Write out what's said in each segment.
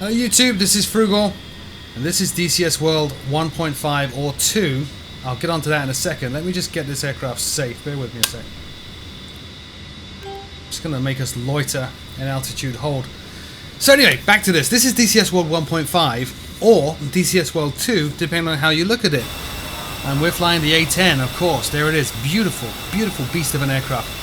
Hello YouTube, this is Frugal, and this is DCS World 1.5 or 2. I'll get onto that in a second. Let me just get this aircraft safe. Bear with me a sec. Just going to make us loiter and altitude hold. So anyway, back to this. This is DCS World 1.5 or DCS World 2, depending on how you look at it. And we're flying the A-10, of course. There it is. Beautiful, beautiful beast of an aircraft.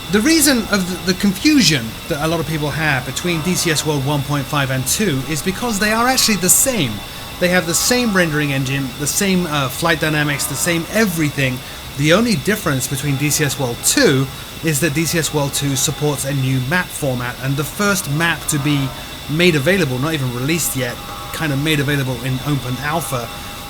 The reason of the confusion that a lot of people have between DCS World 1.5 and 2 is because they are actually the same. They have the same rendering engine, the same flight dynamics, the same everything. The only difference between DCS World 2 is that DCS World 2 supports a new map format, and the first map to be made available, not even released yet, kind of made available in open alpha,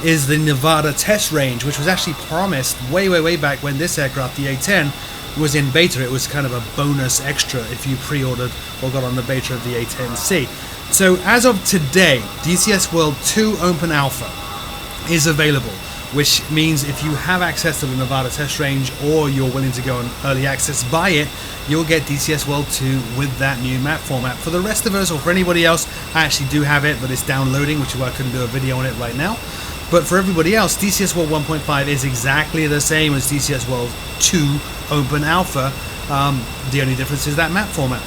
is the Nevada test range, which was actually promised way back when this aircraft, the A-10, was in beta. It was kind of a bonus extra if you pre-ordered or got on the beta of the A-10C. So as of today, DCS World 2 Open Alpha is available, which means if you have access to the Nevada test range or you're willing to go on early access, buy it, you'll get DCS World 2 with that new map format. For the rest of us, or for anybody else, I actually do have it, but it's downloading, which is why I couldn't do a video on it right now. But for everybody else, DCS World 1.5 is exactly the same as DCS World 2 Open Alpha. The only difference is that map format.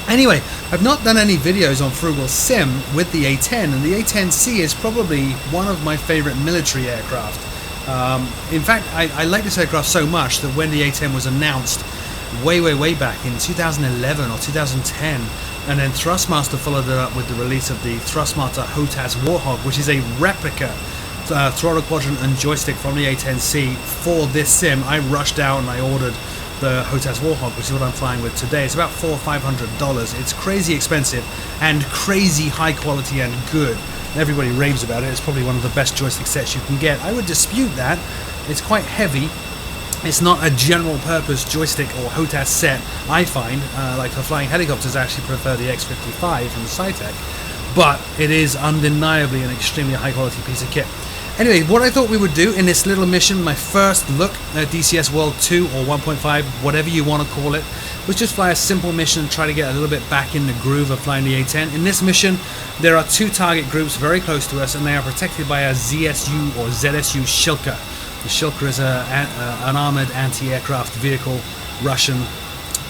Anyway, I've not done any videos on Frugal Sim with the A-10, and the A-10C is probably one of my favorite military aircraft. In fact, I like this aircraft so much that when the A-10 was announced way back in 2011 or 2010, and then Thrustmaster followed it up with the release of the Thrustmaster HOTAS Warthog, which is a replica throttle quadrant and joystick from the A-10C for this sim. I rushed out and I ordered the HOTAS Warthog, which is what I'm flying with today. It's about $400 or $500. It's crazy expensive and crazy high quality and good. Everybody raves about it. It's probably one of the best joystick sets you can get. I would dispute that. It's quite heavy. It's not a general purpose joystick or HOTAS set, I find. Like for flying helicopters, I actually prefer the X-55 from Cytec, but it is undeniably an extremely high quality piece of kit. Anyway, what I thought we would do in this little mission, my first look at DCS World 2 or 1.5, whatever you want to call it, was just fly a simple mission and try to get a little bit back in the groove of flying the A-10. In this mission, there are two target groups very close to us, and they are protected by a ZSU or ZSU Shilka. The Shilka is an armored anti-aircraft vehicle, Russian,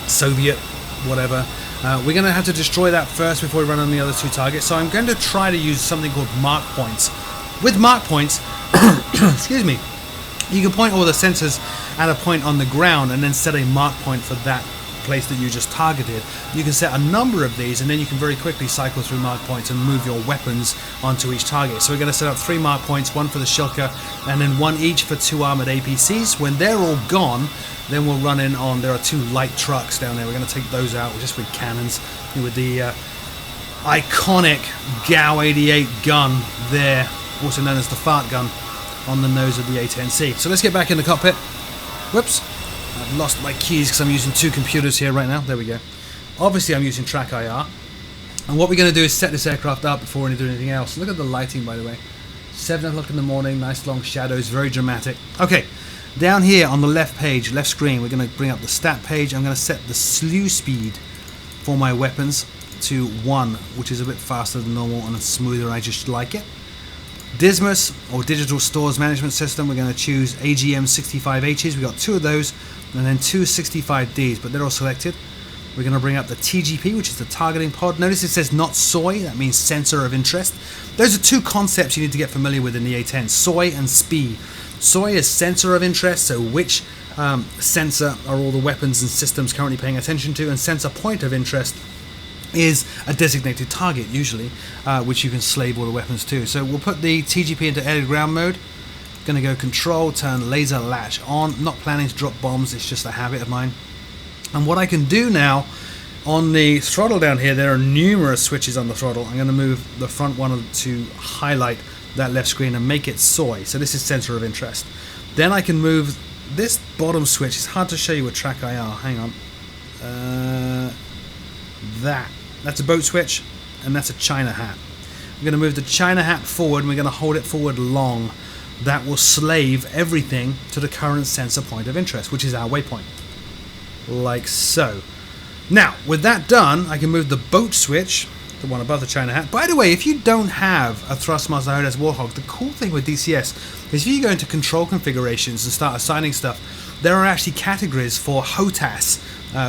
Soviet, whatever. We're going to have to destroy that first before we run on the other two targets, so I'm going to try to use something called mark points. With mark points, excuse me, you can point all the sensors at a point on the ground and then set a mark point for that place that you just targeted. You can set a number of these, and then you can very quickly cycle through mark points and move your weapons onto each target. So we're going to set up 3 mark points, one for the Shilka and then one each for 2 armored APCs. When they're all gone, then we'll run in on, there are 2 light trucks down there. We're going to take those out just with cannons, with the iconic GAU 88 gun there, also known as the fart gun, on the nose of the A-10C. So let's get back in the cockpit. Whoops, I've lost my keys because I'm using 2 computers here right now. There we go. Obviously I'm using Track IR, and what we're going to do is set this aircraft up before we do anything else. Look at the lighting, by the way. 7 o'clock in the morning, nice long shadows, very dramatic. Okay, down here on the left page, left screen, we're going to bring up the stat page. I'm going to set the slew speed for my weapons to 1, which is a bit faster than normal and smoother. I just like it. Dismas, or Digital Stores Management System, we're going to choose AGM 65Hs. We've got 2 of those, and then 2 65Ds, but they're all selected. We're going to bring up the TGP, which is the targeting pod. Notice it says not SOI, that means sensor of interest. Those are 2 concepts you need to get familiar with in the A-10, SOI and SPI. SOI is sensor of interest, so which sensor are all the weapons and systems currently paying attention to, and sensor point of interest is a designated target, usually, which you can slave all the weapons to. So we'll put the TGP into air ground mode. Going to go control, turn laser latch on. Not planning to drop bombs, it's just a habit of mine. And what I can do now, on the throttle down here, there are numerous switches on the throttle. I'm going to move the front one to highlight that left screen and make it SOI. So this is sensor of interest. Then I can move this bottom switch. It's hard to show you with Track IR. Hang on. That's a boat switch, and that's a China hat. We're going to move the China hat forward, and we're going to hold it forward long. That will slave everything to the current sensor point of interest, which is our waypoint. Like so. Now, with that done, I can move the boat switch the one above the China hat. By the way, if you don't have a Thrustmaster HOTAS Warthog, the cool thing with DCS is if you go into control configurations and start assigning stuff, there are actually categories for HOTAS,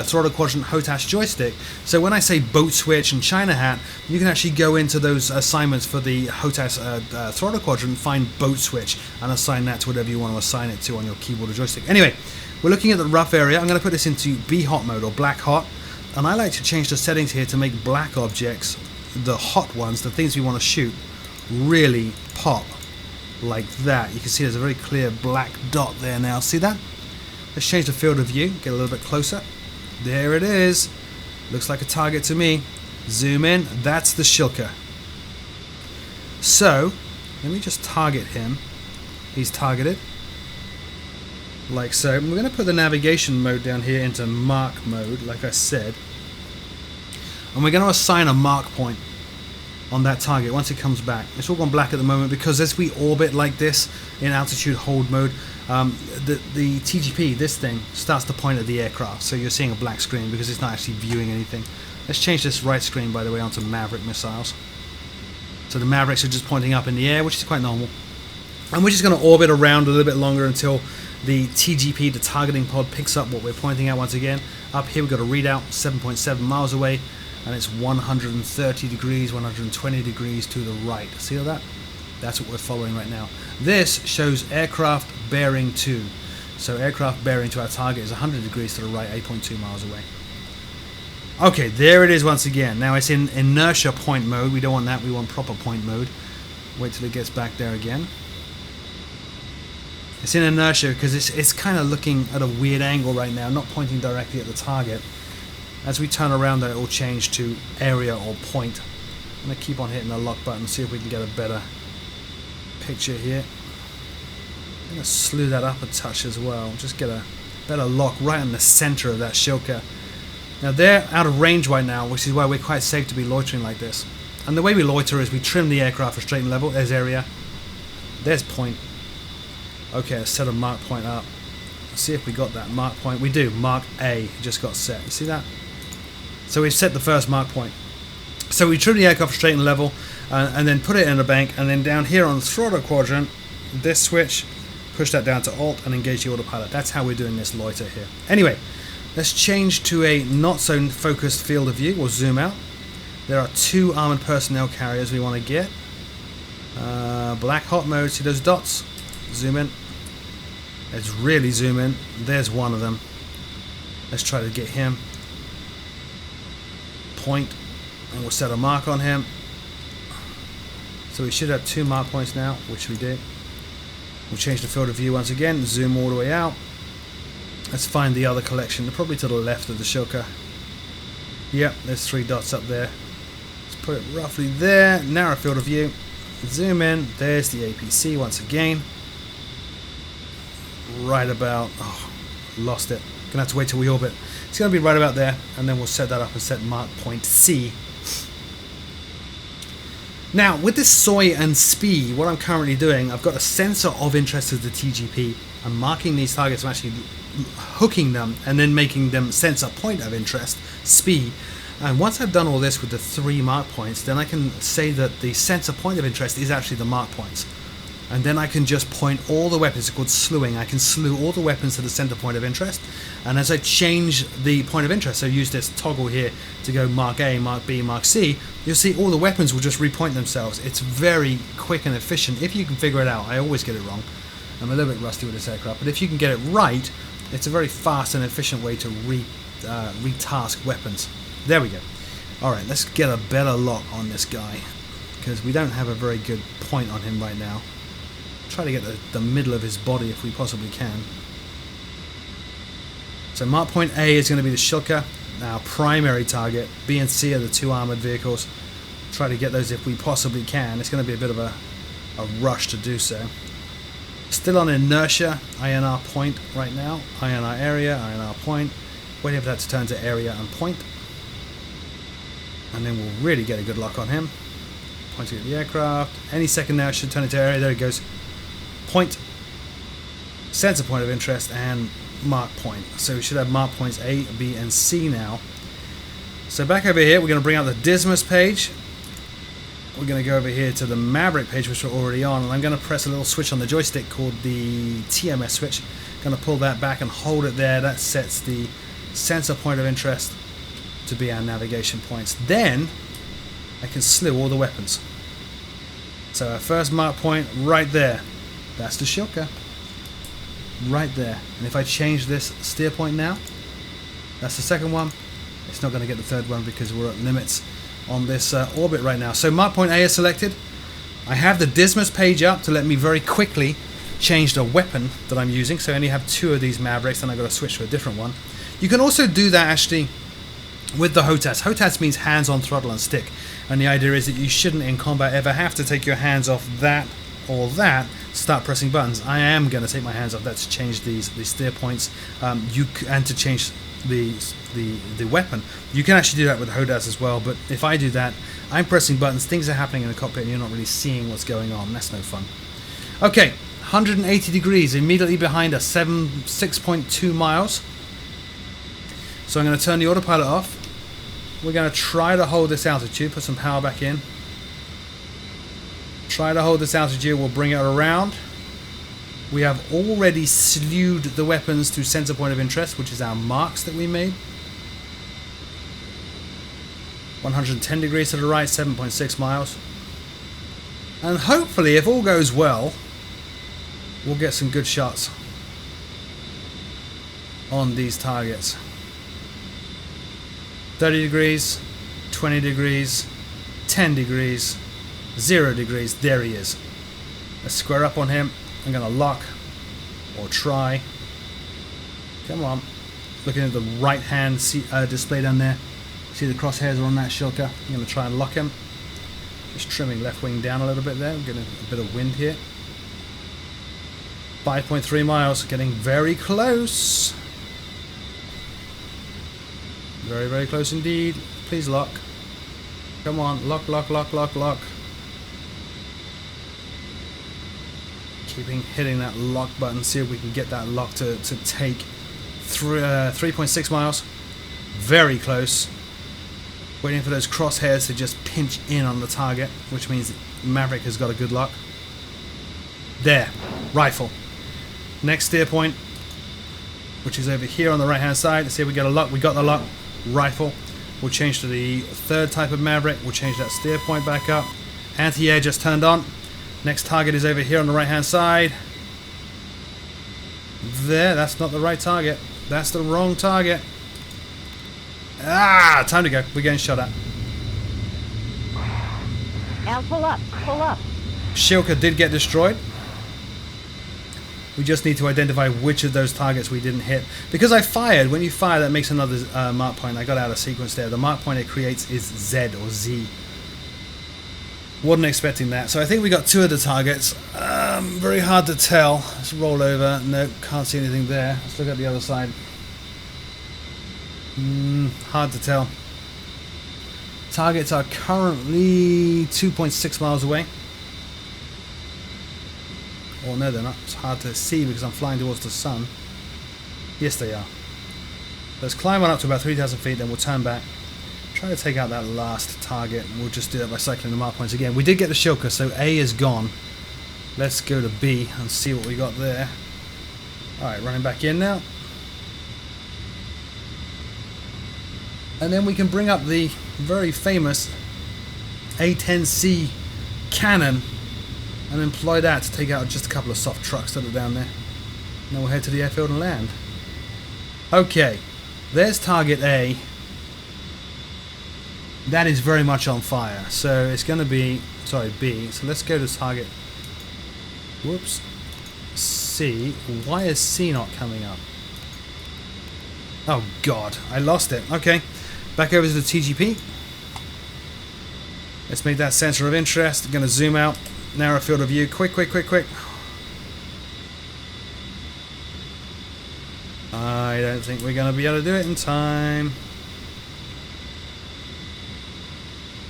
throttle quadrant HOTAS joystick. So when I say boat switch and China hat, you can actually go into those assignments for the HOTAS throttle quadrant, find boat switch, and assign that to whatever you want to assign it to on your keyboard or joystick. Anyway, we're looking at the rough area. I'm going to put this into Be Hot mode, or black hot. And I like to change the settings here to make black objects, the hot ones, the things we want to shoot, really pop like that. You can see there's a very clear black dot there now. See that? Let's change the field of view, get a little bit closer. There it is. Looks like a target to me. Zoom in. That's the Shilka. So, let me just target him. He's targeted. Like so. We're going to put the navigation mode down here into mark mode, like I said. And we're going to assign a mark point on that target once it comes back. It's all gone black at the moment because as we orbit like this in altitude hold mode, the TGP, this thing, starts to point at the aircraft. So you're seeing a black screen because it's not actually viewing anything. Let's change this right screen, by the way, onto Maverick missiles. So the Mavericks are just pointing up in the air, which is quite normal. And we're just going to orbit around a little bit longer until the TGP, the targeting pod, picks up what we're pointing at once again. Up here we've got a readout 7.7 miles away, and it's 130 degrees, 120 degrees to the right. See all that? That's what we're following right now. This shows aircraft bearing to. So aircraft bearing to our target is 100 degrees to the right, 8.2 miles away. Okay, there it is once again. Now it's in inertia point mode. We don't want that, we want proper point mode. Wait till it gets back there again. It's in inertia because it's kind of looking at a weird angle right now, not pointing directly at the target. As we turn around, that it will change to area or point. I'm going to keep on hitting the lock button, see if we can get a better picture here. I'm going to slew that up a touch as well, just get a better lock right in the center of that Shilka. Now they're out of range right now, which is why we're quite safe to be loitering like this. And the way we loiter is we trim the aircraft for straight and level. There's area, there's point. Okay, let's set a mark point up. Let's see if we got that mark point. We do. Mark A just got set. You see that? So we've set the first mark point. So we trim the aircraft straight and level, and then put it in a bank, and then down here on the throttle quadrant, this switch, push that down to Alt and engage the autopilot. That's how we're doing this loiter here. Anyway, let's change to a not so focused field of view. We'll zoom out. There are 2 armored personnel carriers we want to get. Black hot mode. See those dots? Zoom in. Let's really zoom in. There's one of them. Let's try to get him. Point. And we'll set a mark on him. So we should have 2 mark points now, which we did. We'll change the field of view once again. Zoom all the way out. Let's find the other collection. They're probably to the left of the Shilka. Yep, there's 3 dots up there. Let's put it roughly there. Narrow field of view. Zoom in. There's the APC once again. Right about, oh, lost it. Gonna have to wait till we orbit. It's gonna be right about there, and then we'll set that up and set mark point C. Now, with this soy and SPI, what I'm currently doing, I've got a sensor of interest as the TGP. I'm marking these targets, I'm actually hooking them, and then making them sensor point of interest, SPI. And once I've done all this with the 3 mark points, then I can say that the sensor point of interest is actually the mark points. And then I can just point all the weapons. It's called slewing. I can slew all the weapons to the center point of interest. And as I change the point of interest, so use this toggle here to go Mark A, Mark B, Mark C, you'll see all the weapons will just repoint themselves. It's very quick and efficient if you can figure it out. I always get it wrong. I'm a little bit rusty with this aircraft, but if you can get it right, it's a very fast and efficient way to retask weapons. There we go. Alright, let's get a better lock on this guy, because we don't have a very good point on him right now. Try to get the middle of his body if we possibly can. So mark point A is going to be the Shilka, our primary target. B and C are the 2 armored vehicles. Try to get those if we possibly can. It's going to be a bit of a rush to do so. Still on inertia, INR point right now. INR area, INR point. Waiting for that to turn to area and point. And then we'll really get a good lock on him. Pointing at the aircraft. Any second now it should turn into area. There it goes. Point, sensor point of interest, and mark point. So we should have mark points A, B, and C now. So back over here, we're going to bring out the Dismas page. we're going to go over here to the Maverick page, which we're already on, and I'm going to press a little switch on the joystick called the TMS switch. Going to pull that back and hold it there. That sets the sensor point of interest to be our navigation points. Then I can slew all the weapons. So our first mark point right there, that's the Shilka. Right there. And if I change this steer point now, that's the second one. It's not going to get the third one because we're at limits on this orbit right now. So mark point A is selected. I have the Dismas page up to let me very quickly change the weapon that I'm using. So I only have 2 of these Mavericks, and I've got to switch to a different one. You can also do that actually with the HOTAS. HOTAS means hands on throttle and stick. And the idea is that you shouldn't in combat ever have to take your hands off that or that to start pressing buttons. I am going to take my hands off that to change these steer points and to change the weapon. You can actually do that with HOTAS as well, but if I do that, I'm pressing buttons, things are happening in the cockpit and you're not really seeing what's going on. That's no fun. Okay, 180 degrees immediately behind us, 6.2 miles. So I'm going to turn the autopilot off. We're going to try to hold this altitude, put some power back in. Try to hold this altitude, we'll bring it around. We have already slewed the weapons to center point of interest, which is our marks that we made. 110 degrees to the right, 7.6 miles. And hopefully, if all goes well, we'll get some good shots on these targets. 30 degrees, 20 degrees, 10 degrees, 0 degrees. There he is. Let's square up on him. I'm going to lock or try. Come on. Looking at the right hand display down there. See the crosshairs are on that Shilka. I'm going to try and lock him. Just trimming left wing down a little bit there. I'm getting a bit of wind here. 5.3 miles. Getting very close. Very, very close indeed. Please lock. Come on. Lock, lock, lock, lock, lock. Keeping hitting that lock button. See if we can get that lock to take 3.6 miles. Very close. Waiting for those crosshairs to just pinch in on the target, which means Maverick has got a good lock. There. Rifle. Next steer point, which is over here on the right hand side. Let's see if we get a lock. We got the lock. Rifle. We'll change to the third type of Maverick. We'll change that steer point back up. Anti-air just turned on. Next target is over here on the right hand side. There, that's not the right target. That's the wrong target. Ah, time to go. We're getting shot at. Al, pull up, pull up. Shilka did get destroyed. We just need to identify which of those targets we didn't hit. Because I fired, when you fire that makes another mark point. I got out of sequence there. The mark point it creates is Z or Z. Wasn't expecting that. So I think we got 2 of the targets. Very hard to tell. Let's roll over. Nope, can't see anything there. Let's look at the other side. Hard to tell. Targets are currently 2.6 miles away. Oh no, they're not. It's hard to see because I'm flying towards the sun. Yes, they are. Let's climb on up to about 3,000 feet, then we'll turn back. Try to take out that last target, and we'll just do that by cycling the mark points again. We did get the Shilka, so A is gone. Let's go to B and see what we got there. Alright, running back in now. And then we can bring up the very famous A10C cannon and employ that to take out just a couple of soft trucks that are down there. And then we'll head to the airfield and land. Okay, there's target A. That is very much on fire. So it's going to be, sorry, B. So let's go to target, whoops, C. Why is C not coming up? Oh God, I lost it. Okay, back over to the TGP. Let's make that center of interest. I'm going to zoom out, narrow field of view. Quick, quick, quick, quick. I don't think we're going to be able to do it in time.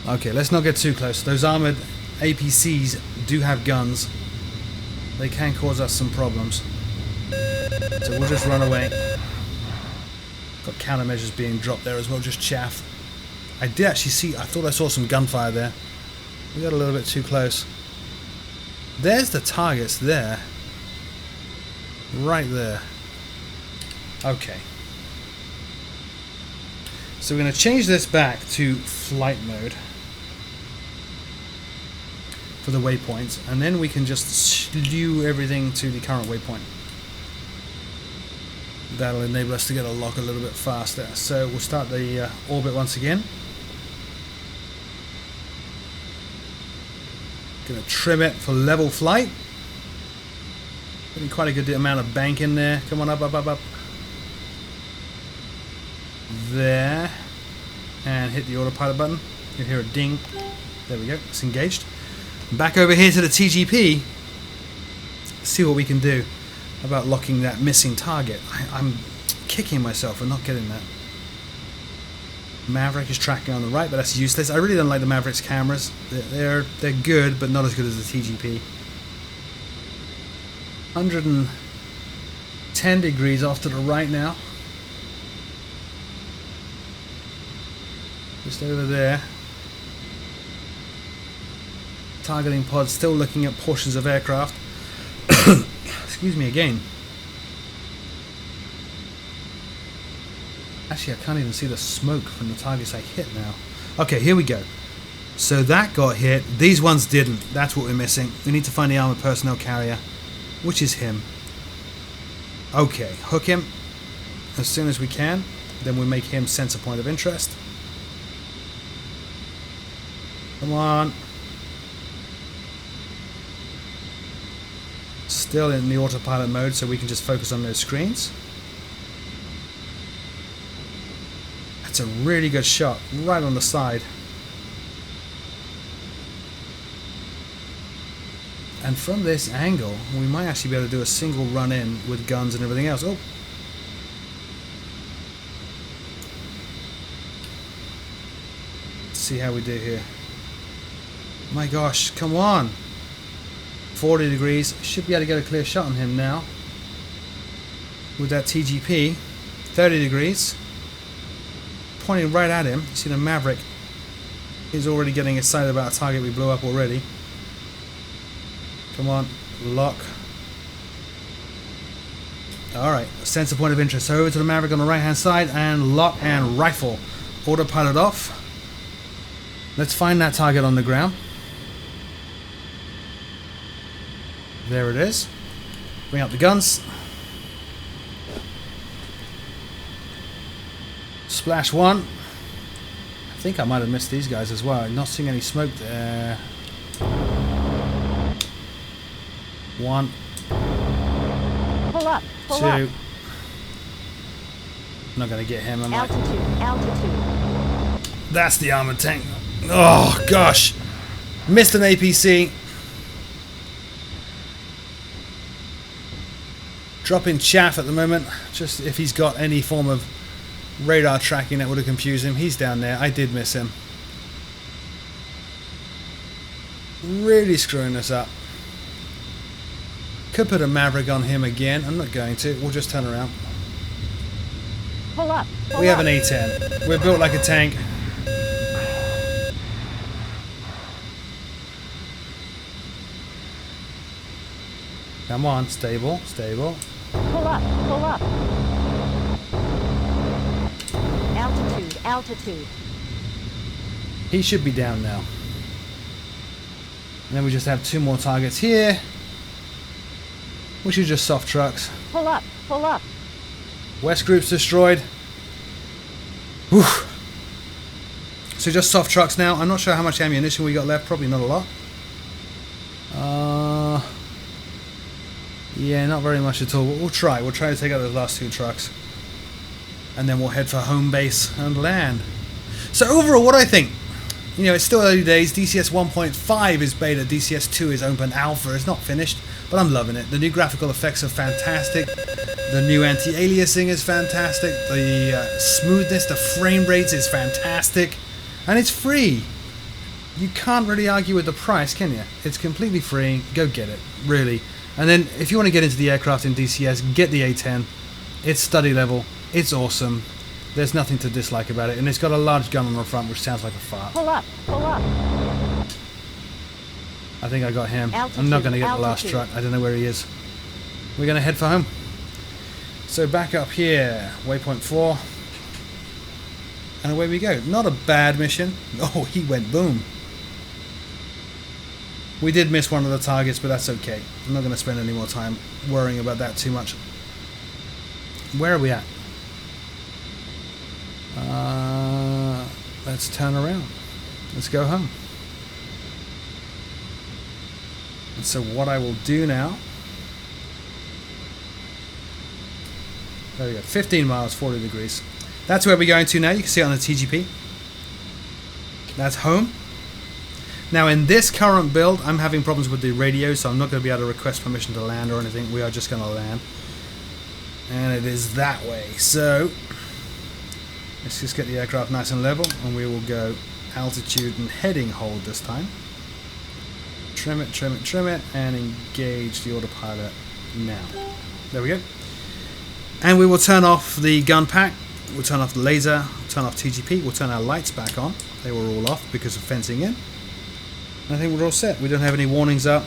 Okay, let's not get too close. Those armored APCs do have guns. They can cause us some problems. So we'll just run away. Got countermeasures being dropped there as well, just chaff. I did actually see, I thought I saw some gunfire there. We got a little bit too close. There's the targets there. Right there. Okay. So we're going to change this back to flight mode for the waypoints, and then we can just slew everything to the current waypoint. That'll enable us to get a lock a little bit faster. So we'll start the orbit once again. Gonna trim it for level flight. Getting quite a good amount of bank in there. Come on, up, up, up, up. There. And hit the autopilot button. You'll hear a ding. There we go. It's engaged. Back over here to the TGP. See what we can do about locking that missing target. I'm kicking myself for not getting that. Maverick is tracking on the right, but that's useless. I really don't like the Maverick's cameras. They're good, but not as good as the TGP. 110 degrees off to the right now. Just over there. Targeting pod still looking at portions of aircraft. Excuse me again. Actually, I can't even see the smoke from the targets I hit now. Okay, here we go. So that got hit. These ones didn't. That's what we're missing. We need to find the armored personnel carrier, which is him. Okay, hook him as soon as we can. Then we make him sensor point of interest. Come on. Still in the autopilot mode, so we can just focus on those screens. That's a really good shot, right on the side. And from this angle, we might actually be able to do a single run in with guns and everything else. Oh! Let's see how we do here. My gosh, come on! 40 degrees. Should be able to get a clear shot on him now. With that TGP. 30 degrees. Pointing right at him. You see the Maverick is already getting excited about a target we blew up already. Come on. Lock. Alright. Sensor point of interest. So over to the Maverick on the right hand side and lock and rifle. Autopilot off. Let's find that target on the ground. There it is. Bring up the guns. Splash one. I think I might have missed these guys as well. I'm not seeing any smoke there. One. Pull up. Pull two. up. Not going to get him, am I? Altitude. Altitude. That's the armored tank. Oh, gosh. Missed an APC. Dropping chaff at the moment, just if he's got any form of radar tracking that would have confused him. He's down there. I did miss him. Really screwing this up. Could put a Maverick on him again. I'm not going to. We'll just turn around. Pull up. Pull We have up. an A-10. We're built like a tank. Come on, stable, stable. Pull up. Pull up. Altitude. Altitude. He should be down now. And then we just have two more targets here, which are just soft trucks. Pull up. Pull up. West group's destroyed. Whew. So just soft trucks now. I'm not sure how much ammunition we got left. Probably not a lot. Yeah, not very much at all. But we'll try. We'll try to take out those last two trucks. And then we'll head for home base and land. So overall, what do I think? You know, it's still early days. DCS 1.5 is beta. DCS 2 is open alpha. It's not finished, but I'm loving it. The new graphical effects are fantastic. The new anti-aliasing is fantastic. The smoothness, the frame rates is fantastic. And it's free. You can't really argue with the price, can you? It's completely free. Go get it. Really. And then if you want to get into the aircraft in DCS, get the A10. It's study level. It's awesome. There's nothing to dislike about it. And it's got a large gun on the front, which sounds like a fart. Pull up. Pull up. I think I got him. I'm not going to get the last truck. I don't know where he is. We're going to head for home. So back up here, waypoint 4. And away we go. Not a bad mission. Oh, he went boom. We did miss one of the targets, but that's okay. I'm not going to spend any more time worrying about that too much. Where are we at? Let's turn around. Let's go home. And so what I will do now... There we go. 15 miles, 40 degrees. That's where we're going to now. You can see it on the TGP. That's home. Now in this current build, I'm having problems with the radio, so I'm not going to be able to request permission to land or anything. We are just going to land. And it is that way. So let's just get the aircraft nice and level, and we will go altitude and heading hold this time. Trim it, trim it, trim it, and engage the autopilot now. There we go. And we will turn off the gun pack, we'll turn off the laser, turn off TGP, we'll turn our lights back on. They were all off because of fencing in. And I think we're all set. We don't have any warnings up.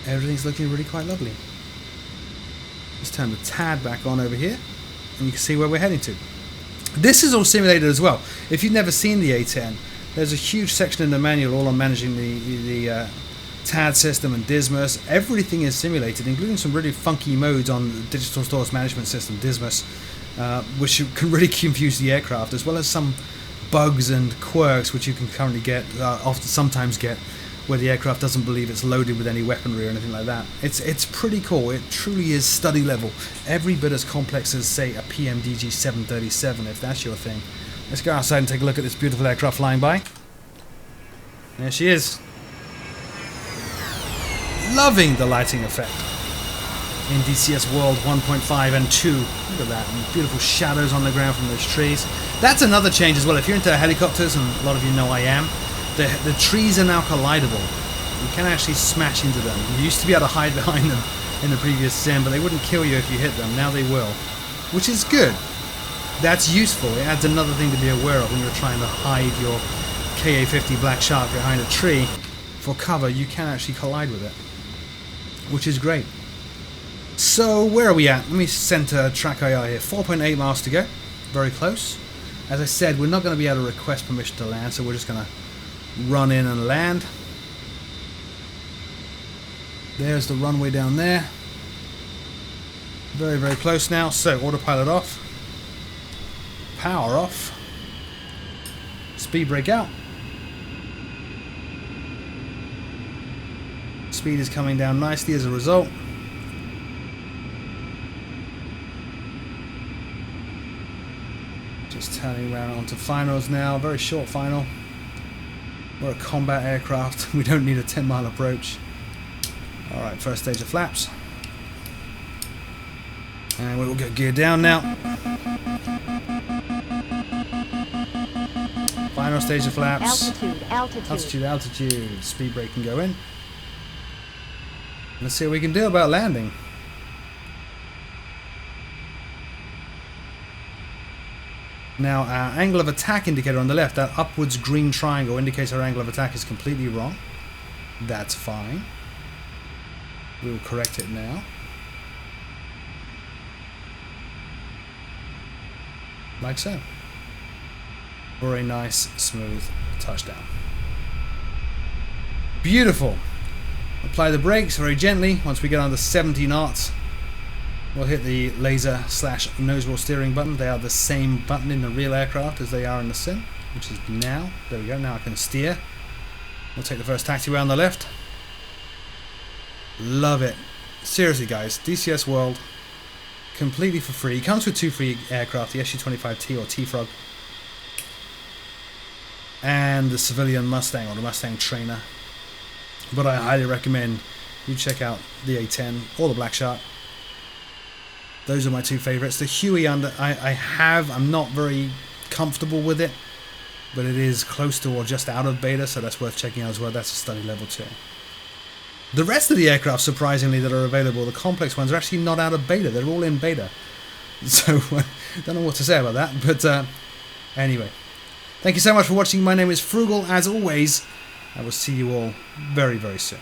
Everything's looking really quite lovely. Let's turn the TAD back on over here, and you can see where we're heading to. This is all simulated as well. If you've never seen the A10, there's a huge section in the manual all on managing the TAD system and Dismas. Everything is simulated, including some really funky modes on the Digital Stores Management System, Dismas, which can really confuse the aircraft, as well as some bugs and quirks which you can currently get, sometimes get, where the aircraft doesn't believe it's loaded with any weaponry or anything like that. It's pretty cool. It truly is study level. Every bit as complex as, say, a PMDG 737, if that's your thing. Let's go outside and take a look at this beautiful aircraft flying by. There she is. Loving the lighting effect in DCS World 1.5 and 2. Look at that, and beautiful shadows on the ground from those trees. That's another change as well. If you're into helicopters, and a lot of you know I am, the trees are now collidable. You can actually smash into them. You used to be able to hide behind them in the previous sim, but they wouldn't kill you if you hit them. Now they will, which is good. That's useful. It adds another thing to be aware of when you're trying to hide your KA-50 Black Shark behind a tree for cover. You can actually collide with it, which is great. So where are we at? Let me center track IR here. 4.8 miles to go. Very close. As I said, we're not going to be able to request permission to land, so we're just going to run in and land. There's the runway down there. Very, very close now. So autopilot off. Power off. Speed brake out. Speed is coming down nicely as a result. Just turning around onto finals now. Very short final. We're a combat aircraft. We don't need a 10-mile approach. Alright, first stage of flaps. And we will get geared down now. Final stage of flaps. Altitude, altitude. Altitude, altitude. Speed brake can go in. Let's see what we can do about landing. Now our angle of attack indicator on the left, that upwards green triangle indicates our angle of attack is completely wrong. That's fine. We will correct it now. Like so. Very nice, smooth touchdown. Beautiful. Apply the brakes very gently. Once we get under 70 knots, we'll hit the laser / nose wheel steering button. They are the same button in the real aircraft as they are in the sim, which is now. There we go. Now I can steer. We'll take the first taxiway on the left. Love it. Seriously, guys, DCS World, completely for free. It comes with 2 free aircraft, the SU-25T or T-Frog, and the civilian Mustang or the Mustang Trainer. But I highly recommend you check out the A10 or the Black Shark. Those are my 2 favorites. The Huey I'm not very comfortable with it, but it is close to or just out of beta, so that's worth checking out as well. That's a study level 2. The rest of the aircraft, surprisingly, that are available, the complex ones, are actually not out of beta. They're all in beta. So, don't know what to say about that. But anyway, thank you so much for watching. My name is Frugal, as always. I will see you all very, very soon.